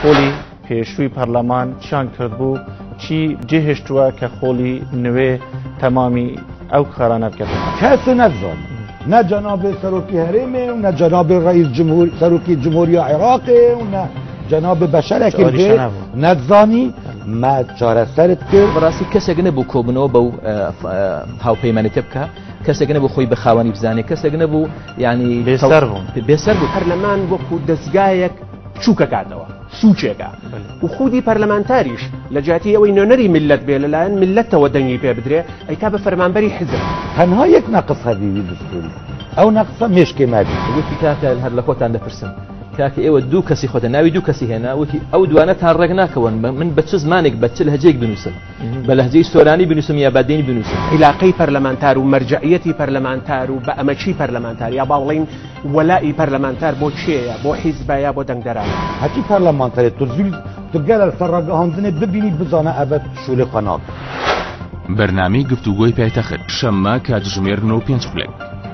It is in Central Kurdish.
خۆلی پێشووی پەرلەمان چیان کردبوو چی جێهێشتووە کە خۆلی نوێ تەمامی ئەو کارانە بکەن کەس نەزانێت نه جناب سروکی هرمه و نه جناب رئیس جمهور سروکی جمهوری عراق و نه جناب بشر که نزانی ما چاره سرت کرد براسي کەسێک نەبوو کۆبنەوە بەو هاوپەیمانێتە بکە کەسێک نەبوو خۆی بەخاوەنی بزانێ کەسێک نەبوو ینی بێسەر بوو پەرلەمان وەکو دەستگایەک چووکە کاتەوە سوچێکە و خودی پەرلەمانتاریش لە جاتی ئەوەی نوێنەری ملت بێ لەلایەن ملەتەوە دەنگی پێ بدرێ ئەیکا بە فەرمانبەری حزب تەنها یەک نەقص هەبیوی دستوری ئەو نەقسە مێشکێ مابی وتی کاکە هەر لە خۆتان دەپرسم کاکە ئێوە دوو کەسی خۆتە ناوی دوو کەسی هێنا وتی ئەو دوانەتان ڕێک ناکەون من بە چ زمانێک بە چ لەهجەیەک بنووسم بە لەهجەی سۆرانی بنووسم یا بەدێنی بنووسم علاقەی پەرلەمانتار و مەرجعیەتی پەرلەمانتار و بە ئەمەچی پەرلەمانتار یا باڵێن وەلای پەرلەمانتار بۆ چێیە بۆ حیزبە یا بۆ دەنگدەران هەتی پەرلەمانتارێت تو گەلە سەرڕاگەهاندنێ ببینی بزانە ئەبەت شوولێ قەناڵ بەرنامەی گفتوگۆی پایتەخت شەممە کاتژمێر 9:05